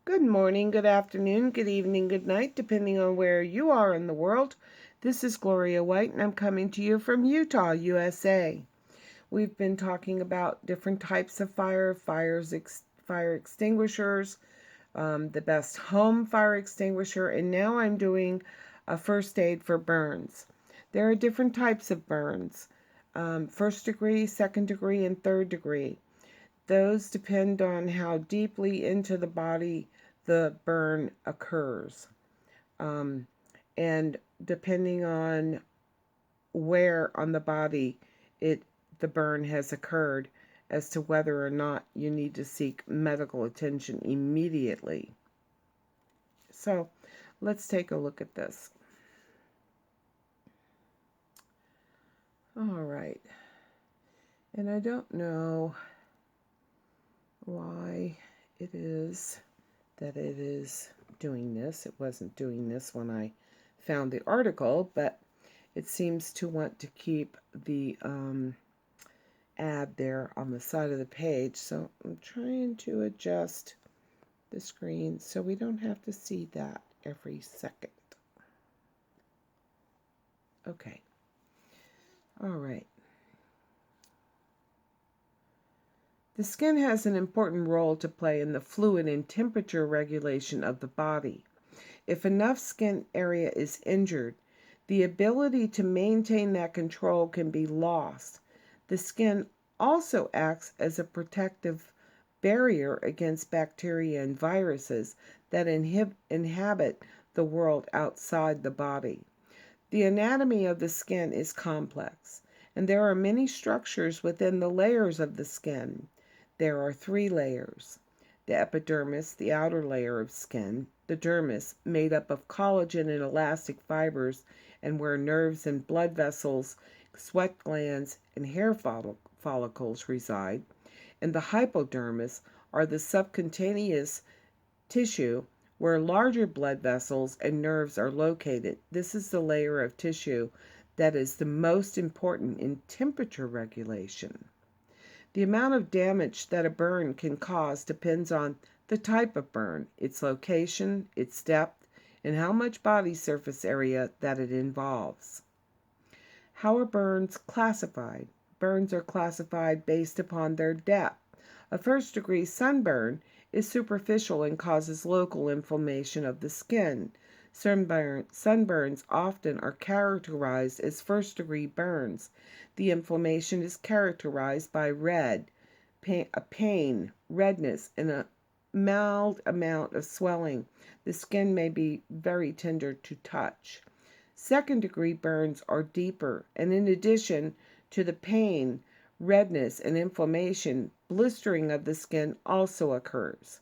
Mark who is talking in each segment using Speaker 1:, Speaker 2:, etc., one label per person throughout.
Speaker 1: Good morning, good afternoon, good evening, good night, depending on where you are in the world. This is Gloria White, and I'm coming to you from Utah, USA. We've been talking about different types of fire, fire extinguishers, the best home fire extinguisher, and now I'm doing a first aid for burns. There are different types of burns, first degree, second degree, and third degree. Those depend on how deeply into the body the burn occurs. And depending on where on the body the burn has occurred as to whether or not you need to seek medical attention immediately. So let's take a look at this. All right. And I don't know why it is that it is doing this. It wasn't doing this when I found the article, but it seems to want to keep the ad there on the side of the page. So I'm trying to adjust the screen so we don't have to see that every second. Okay. All right. The skin has an important role to play in the fluid and temperature regulation of the body. If enough skin area is injured, the ability to maintain that control can be lost. The skin also acts as a protective barrier against bacteria and viruses that inhabit the world outside the body. The anatomy of the skin is complex, and there are many structures within the layers of the skin. There are 3 layers: the epidermis, the outer layer of skin; the dermis, made up of collagen and elastic fibers, and where nerves and blood vessels, sweat glands, and hair follicles reside; and the hypodermis, are the subcutaneous tissue where larger blood vessels and nerves are located. This is the layer of tissue that is the most important in temperature regulation. The amount of damage that a burn can cause depends on the type of burn, its location, its depth, and how much body surface area that it involves. How are burns classified? Burns are classified based upon their depth. A first-degree sunburn is superficial and causes local inflammation of the skin. Sunburns often are characterized as first-degree burns. The inflammation is characterized by pain, redness, and a mild amount of swelling. The skin may be very tender to touch. Second-degree burns are deeper, and in addition to the pain, redness, and inflammation, blistering of the skin also occurs.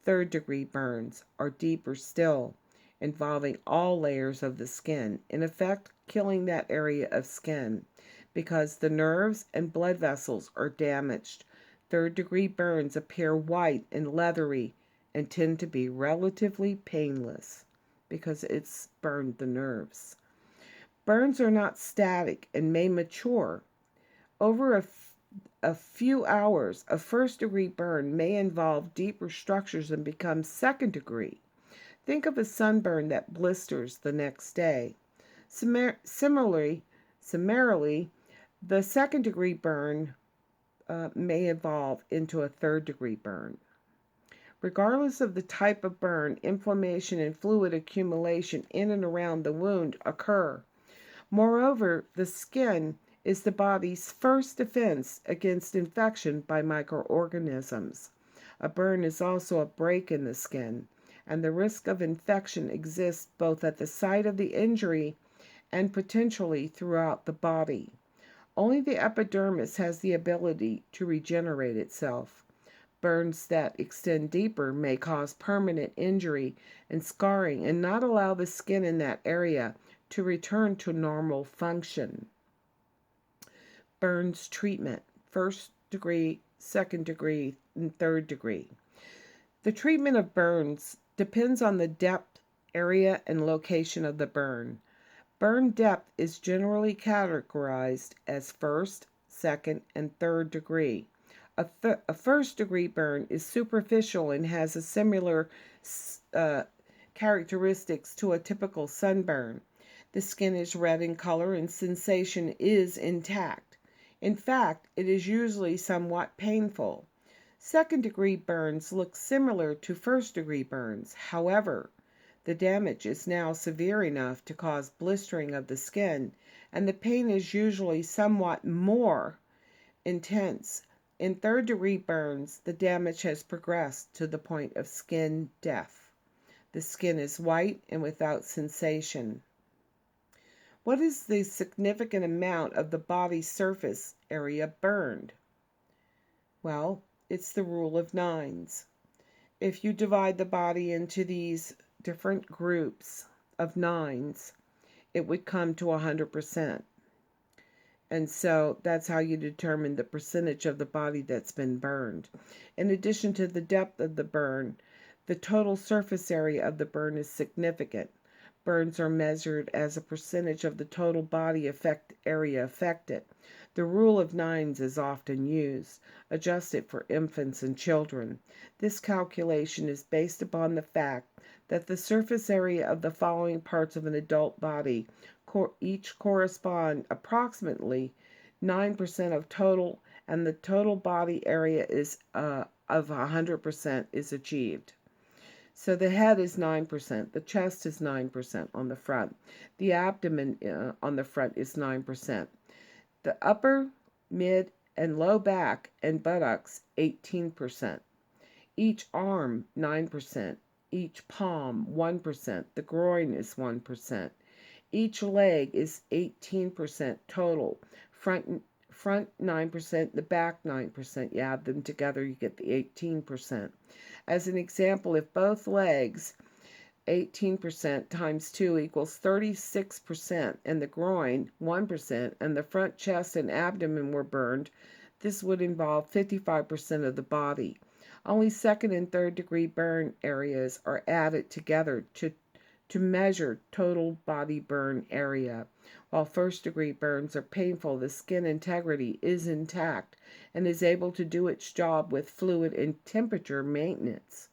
Speaker 1: Third-degree burns are deeper still, involving all layers of the skin, in effect killing that area of skin because the nerves and blood vessels are damaged. Third-degree burns appear white and leathery and tend to be relatively painless because it's burned the nerves. Burns are not static and may mature. Over a few hours, a first-degree burn may involve deeper structures and become second-degree. Think of a sunburn that blisters the next day. Summarily, the second-degree burn may evolve into a third-degree burn. Regardless of the type of burn, inflammation and fluid accumulation in and around the wound occur. Moreover, the skin is the body's first defense against infection by microorganisms. A burn is also a break in the skin, and the risk of infection exists both at the site of the injury and potentially throughout the body. Only the epidermis has the ability to regenerate itself. Burns that extend deeper may cause permanent injury and scarring and not allow the skin in that area to return to normal function. Burns treatment: first degree, second degree, and third degree. The treatment of burns depends on the depth, area, and location of the burn. Burn depth is generally categorized as first, second, and third degree. A first-degree burn is superficial and has a similar uh, characteristics to a typical sunburn. The skin is red in color and sensation is intact. In fact, it is usually somewhat painful. Second-degree burns look similar to first-degree burns. However, the damage is now severe enough to cause blistering of the skin, and the pain is usually somewhat more intense. In third-degree burns, the damage has progressed to the point of skin death. The skin is white and without sensation. What is the significant amount of the body surface area burned? Well, it's the rule of nines. If you divide the body into these different groups of nines, it would come to 100%. And so that's how you determine the percentage of the body that's been burned. In addition to the depth of the burn, the total surface area of the burn is significant. Burns are measured as a percentage of the total body area affected. The rule of nines is often used, adjusted for infants and children. This calculation is based upon the fact that the surface area of the following parts of an adult body each correspond approximately 9% of total, and the total body area is of 100% is achieved. So the head is 9%, the chest is 9% on the front, the abdomen on the front is 9%, the upper, mid, and low back and buttocks 18%, each arm 9%, each palm 1%, the groin is 1%. Each leg is 18% total. Front 9%, the back 9%. You add them together, you get the 18%. As an example, if both legs, 18% times 2 equals 36%, and the groin, 1%, and the front chest and abdomen were burned, this would involve 55% of the body. Only second and third degree burn areas are added together to measure total body burn area. While first-degree burns are painful, the skin integrity is intact and is able to do its job with fluid and temperature maintenance.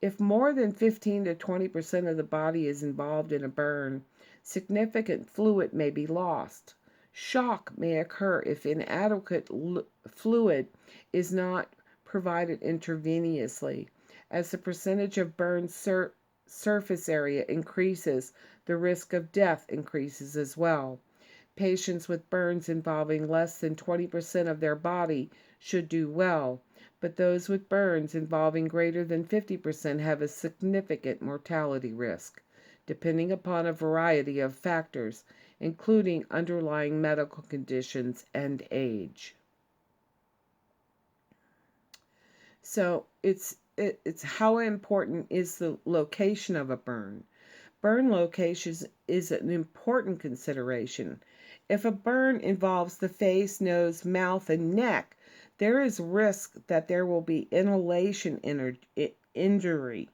Speaker 1: If more than 15 to 20% of the body is involved in a burn, significant fluid may be lost. Shock may occur if inadequate fluid is not provided intravenously. As the percentage of burned surface area increases, the risk of death increases as well. Patients with burns involving less than 20% of their body should do well, but those with burns involving greater than 50% have a significant mortality risk, depending upon a variety of factors, including underlying medical conditions and age. So it's how important is the location of a burn. Burn location is an important consideration. If a burn involves the face, nose, mouth, and neck, there is risk that there will be inhalation injury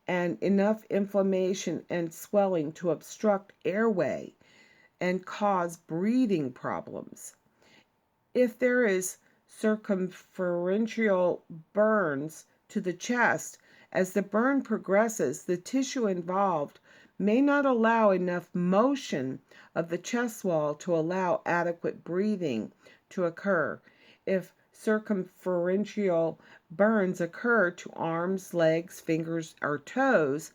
Speaker 1: and enough inflammation and swelling to obstruct airway and cause breathing problems. If there is circumferential burns to the chest, as the burn progresses, the tissue involved may not allow enough motion of the chest wall to allow adequate breathing to occur. If circumferential burns occur to arms, legs, fingers, or toes,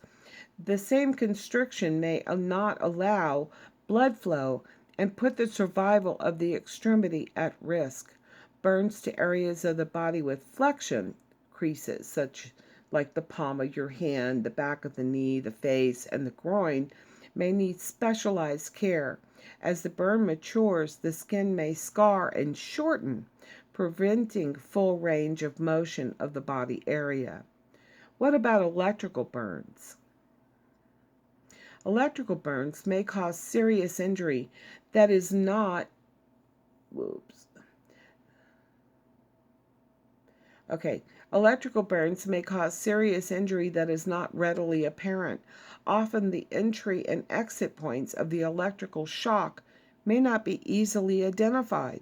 Speaker 1: the same constriction may not allow blood flow and put the survival of the extremity at risk. Burns to areas of the body with flexion creases, such like the palm of your hand, the back of the knee, the face, and the groin, may need specialized care. As the burn matures, the skin may scar and shorten, preventing full range of motion of the body area. What about electrical burns? Electrical burns may cause serious injury that is not, electrical burns may cause serious injury that is not readily apparent. Often the entry and exit points of the electrical shock may not be easily identified.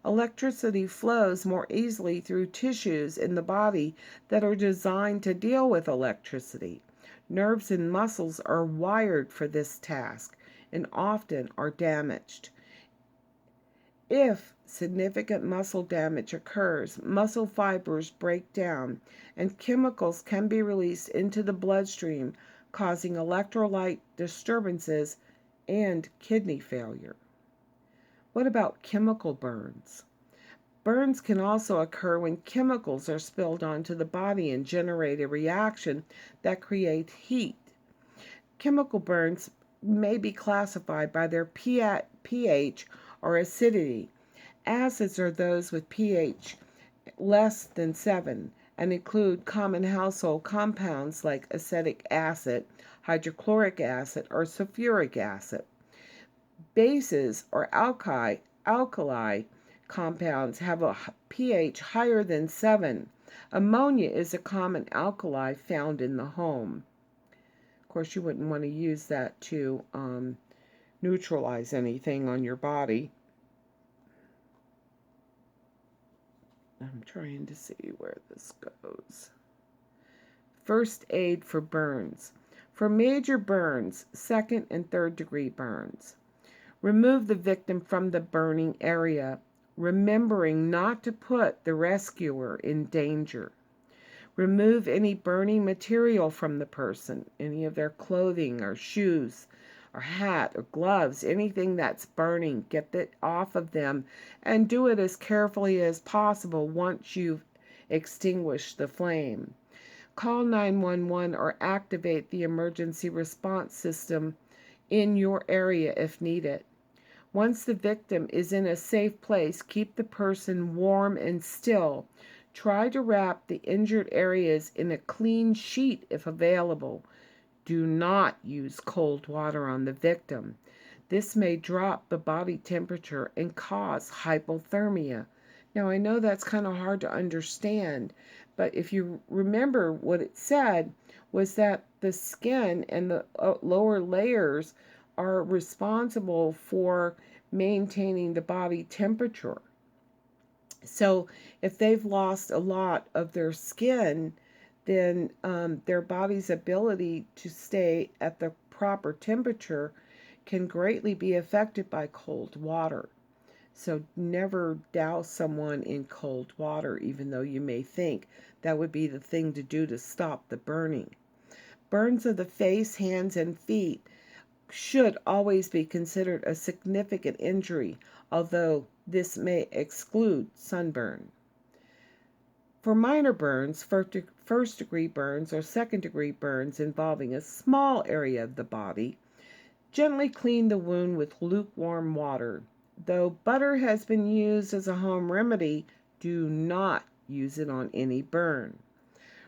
Speaker 1: Electricity flows more easily through tissues in the body that are designed to deal with electricity. Nerves and muscles are wired for this task and often are damaged. If significant muscle damage occurs, muscle fibers break down and chemicals can be released into the bloodstream, causing electrolyte disturbances and kidney failure. What about chemical burns? Burns can also occur when chemicals are spilled onto the body and generate a reaction that creates heat. Chemical burns may be classified by their pH or acidity. Acids are those with pH less than 7 and include common household compounds like acetic acid, hydrochloric acid, or sulfuric acid. Bases or alkali compounds have a pH higher than 7. Ammonia is a common alkali found in the home. Of course, you wouldn't want to use that to neutralize anything on your body. I'm trying to see where this goes. First aid for burns. For major burns, second and third degree burns, remove the victim from the burning area, remembering not to put the rescuer in danger. Remove any burning material from the person, any of their clothing or shoes or hat or gloves, anything that's burning, get it off of them and do it as carefully as possible once you've extinguished the flame. Call 911 or activate the emergency response system in your area if needed. Once the victim is in a safe place, keep the person warm and still. Try to wrap the injured areas in a clean sheet if available. Do not use cold water on the victim. This may drop the body temperature and cause hypothermia. Now, I know that's kind of hard to understand, but if you remember what it said was that the skin and the lower layers are responsible for maintaining the body temperature. So if they've lost a lot of their skin, then their body's ability to stay at the proper temperature can greatly be affected by cold water. So never douse someone in cold water, even though you may think that would be the thing to do to stop the burning. Burns of the face, hands, and feet should always be considered a significant injury, although this may exclude sunburn. For minor burns, first degree burns or second degree burns involving a small area of the body, gently clean the wound with lukewarm water. Though butter has been used as a home remedy, do not use it on any burn.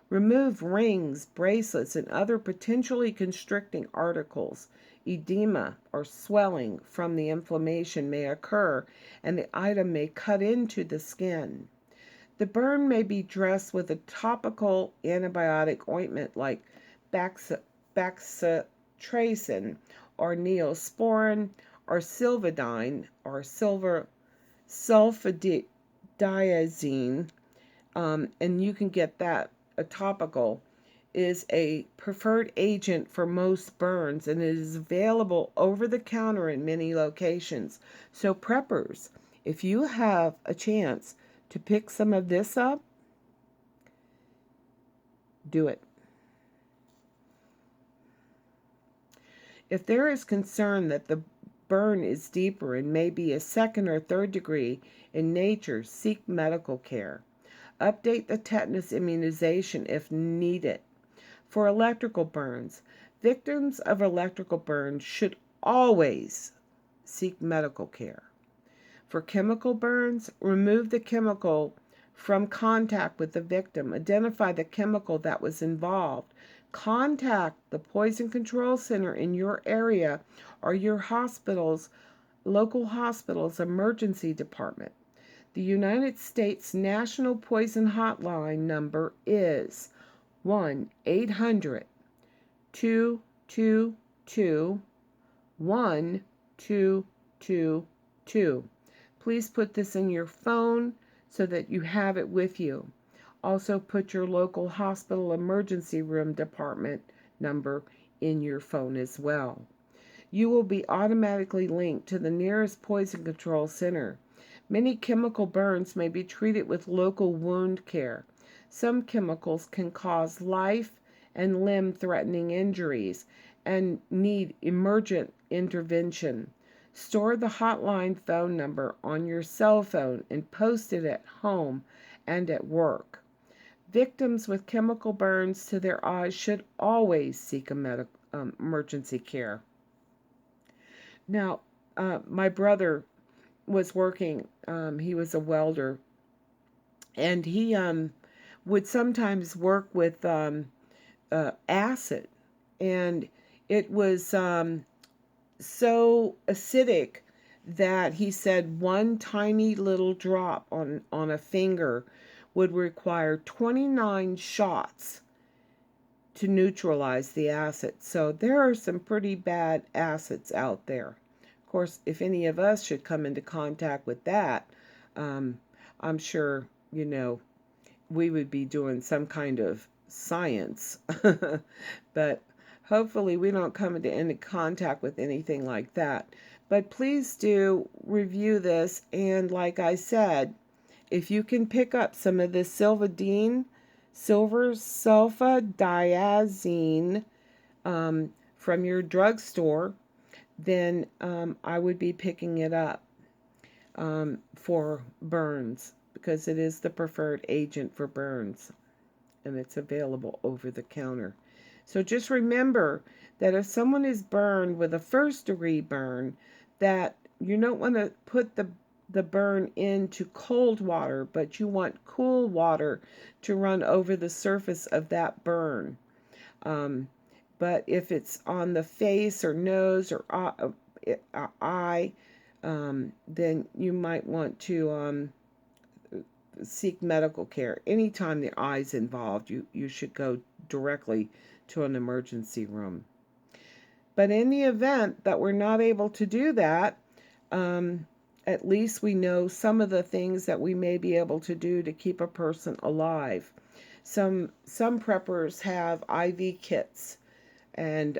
Speaker 1: Remove rings, bracelets, and other potentially constricting articles. Edema or swelling from the inflammation may occur, and the item may cut into the skin. The burn may be dressed with a topical antibiotic ointment like bacitracin or neosporin or silvadine or sulfadiazine, and you can get that. A topical is a preferred agent for most burns, and it is available over the counter in many locations. So preppers, if you have a chance to pick some of this up, do it. If there is concern that the burn is deeper and may be a second or third degree in nature, seek medical care. Update the tetanus immunization if needed. For electrical burns, victims of electrical burns should always seek medical care. For chemical burns, remove the chemical from contact with the victim. Identify the chemical that was involved. Contact the Poison Control Center in your area or your local hospital's emergency department. The United States National Poison Hotline number is 1-800-222-1222. Please put this in your phone so that you have it with you. Also, put your local hospital emergency room department number in your phone as well. You will be automatically linked to the nearest poison control center. Many chemical burns may be treated with local wound care. Some chemicals can cause life and limb threatening injuries and need emergent intervention. Store the hotline phone number on your cell phone and post it at home and at work. Victims with chemical burns to their eyes should always seek emergency care. Now, my brother was working, he was a welder, and he would sometimes work with acid, and it was so acidic that he said one tiny little drop on a finger would require 29 shots to neutralize the acid. So there are some pretty bad acids out there. Of course, if any of us should come into contact with that, I'm sure, we would be doing some kind of science. But hopefully we don't come into any contact with anything like that. But please do review this. And like I said, if you can pick up some of this silver sulfadiazine from your drugstore, then I would be picking it up for burns, because it is the preferred agent for burns, and it's available over the counter. So just remember that if someone is burned with a first-degree burn, that you don't want to put the burn into cold water, but you want cool water to run over the surface of that burn. But if it's on the face or nose or eye, then you might want to seek medical care. Anytime the eye's involved, you should go directly to an emergency room. But in the event that we're not able to do that, at least we know some of the things that we may be able to do to keep a person alive. Some preppers have IV kits and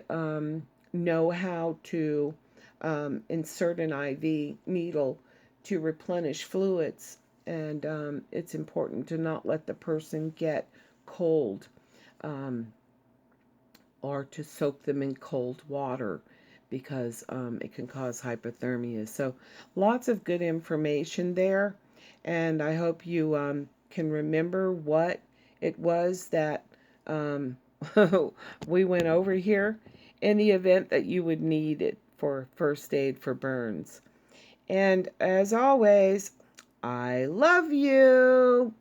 Speaker 1: know how to insert an IV needle to replenish fluids. And it's important to not let the person get cold, or to soak them in cold water, because it can cause hypothermia. So lots of good information there, and I hope you can remember what it was that we went over here in the event that you would need it for first aid for burns. And as always, I love you.